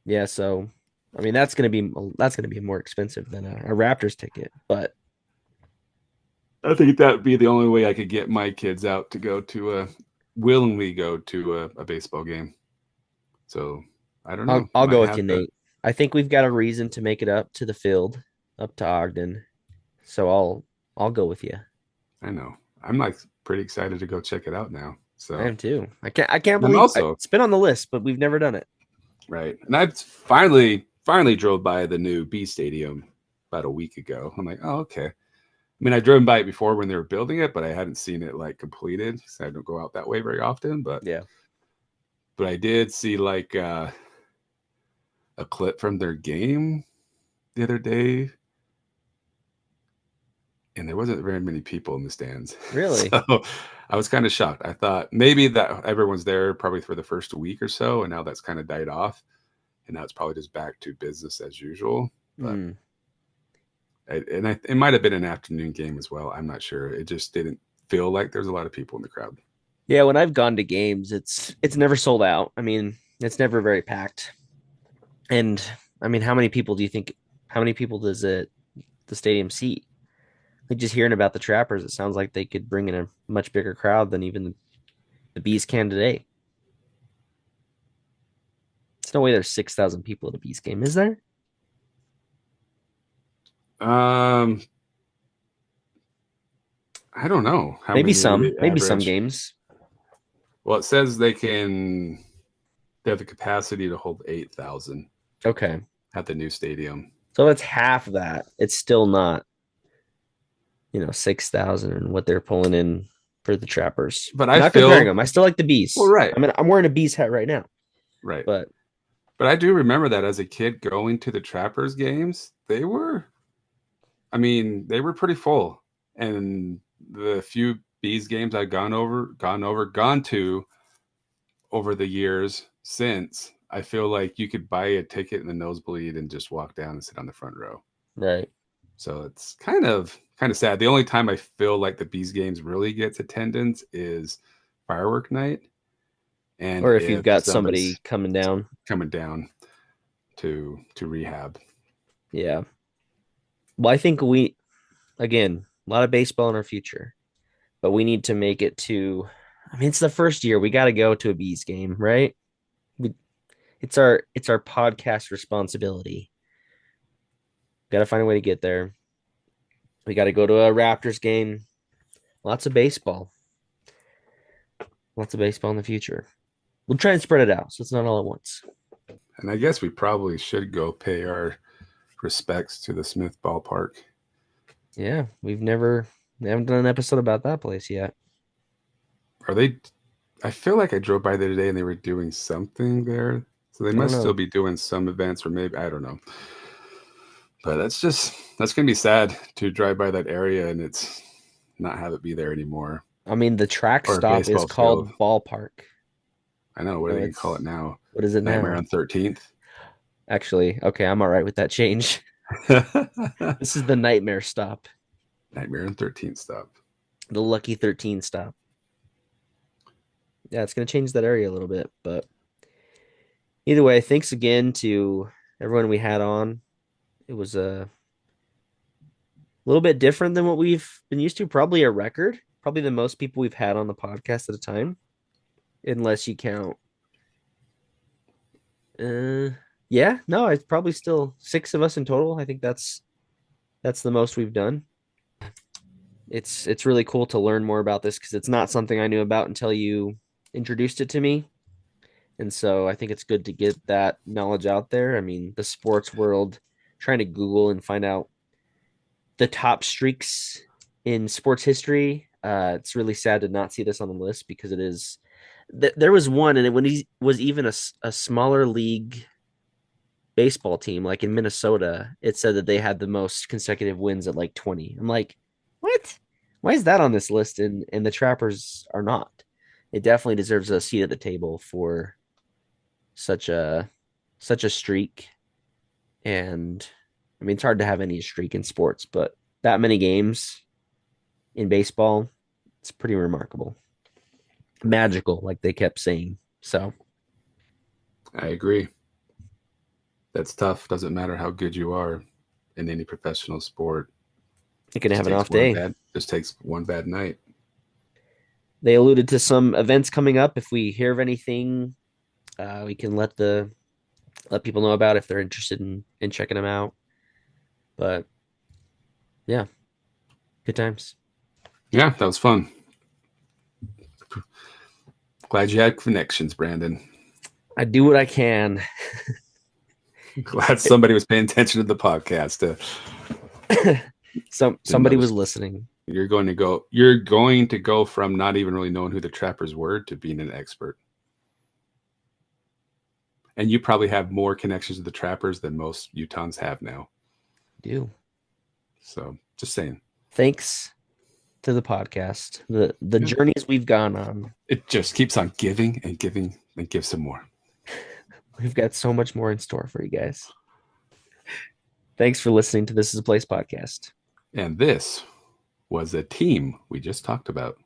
Yeah, so I mean that's gonna be more expensive than a Raptors ticket, but I think that would be the only way I could get my kids out to willingly go to a baseball game. So I don't know. I'll go with you, Nate. I think we've got a reason to make it up to the field, up to Ogden. So I'll go with you. I know. I'm like pretty excited to go check it out now. So I am too. I can't believe it's been on the list, but we've never done it. Right. And I finally drove by the new B Stadium about a week ago. I'm like, oh, okay. I mean, I drove by it before when they were building it, but I hadn't seen it like completed. So I don't go out that way very often. But yeah. But I did see like a clip from their game the other day. And there wasn't very many people in the stands. Really? So I was kind of shocked. I thought maybe that everyone's there probably for the first week or so, and now that's kind of died off. And now it's probably just back to business as usual. But it might have been an afternoon game as well. I'm not sure. It just didn't feel like there's a lot of people in the crowd. Yeah, when I've gone to games, it's never sold out. I mean, it's never very packed. And I mean, how many people does the stadium seat? Like just hearing about the Trappers, it sounds like they could bring in a much bigger crowd than even the Bees can today. There's no way there's 6,000 people at a Bees game, is there? I don't know. Maybe some games. Well, it says they have the capacity to hold 8,000. Okay. At the new stadium. So that's half of that. It's still not 6,000 and what they're pulling in for the Trappers. But I'm not comparing them. I still like the Bees. Well, right. I mean, I'm wearing a Bees hat right now. Right. But I do remember that as a kid going to the Trappers games, they were pretty full. And the few Bees games I've gone to over the years since, I feel like you could buy a ticket in the nosebleed and just walk down and sit on the front row. Right. So it's kind of sad. The only time I feel like the Bees games really gets attendance is firework night. And or if you've got somebody coming down to rehab. Yeah. Well, I think again, a lot of baseball in our future, but we need to make it to, it's the first year. We got to go to a Bees game, right? It's our podcast responsibility. Got to find a way to get there. We got to go to a Raptors game. Lots of baseball. Lots of baseball in the future. We'll try and spread it out so it's not all at once. And I guess we probably should go pay our respects to the Smith Ballpark. Yeah, we haven't done an episode about that place yet. I feel like I drove by there today and they were doing something there. So they must still be doing some events, or maybe, I don't know. But that's going to be sad to drive by that area and it's not have it be there anymore. I mean, the track stop is called Ballpark. I know. What do they call it now? What is it now? Nightmare on 13th. Actually, okay, I'm all right with that change. This is the Nightmare stop. Nightmare on 13th stop. The Lucky 13 stop. Yeah, it's going to change that area a little bit, but either way, thanks again to everyone we had on. It was a little bit different than what we've been used to. Probably a record. Probably the most people we've had on the podcast at a time, unless you count. Yeah, no, it's probably still 6 of us in total. I think that's the most we've done. It's really cool to learn more about this because it's not something I knew about until you introduced it to me. And so I think it's good to get that knowledge out there. I mean, the sports world, trying to Google and find out the top streaks in sports history. It's really sad to not see this on the list because it is. There was one, and when he was even a smaller league baseball team, like in Minnesota, it said that they had the most consecutive wins at like 20. I'm like, what? Why is that on this list? And the Trappers are not. It definitely deserves a seat at the table for such a streak. And I mean, it's hard to have any streak in sports, but that many games in baseball, it's pretty remarkable. Magical, like they kept saying. So I agree. That's tough. Doesn't matter how good you are in any professional sport. You can have an off day. Just takes one bad night. They alluded to some events coming up. If we hear of anything, we can let people know about if they're interested in checking them out. But yeah, good times. Yeah, that was fun. Glad you had connections, Brandon. I do what I can. Glad somebody was paying attention to the podcast. Somebody was listening. You're going to go from not even really knowing who the Trappers were to being an expert. And you probably have more connections to the Trappers than most Utahns have now. I do. So just saying. Thanks to the podcast. The journeys we've gone on. It just keeps on giving and giving and give some more. We've got so much more in store for you guys. Thanks for listening to This Is a Place podcast. And this was a team we just talked about.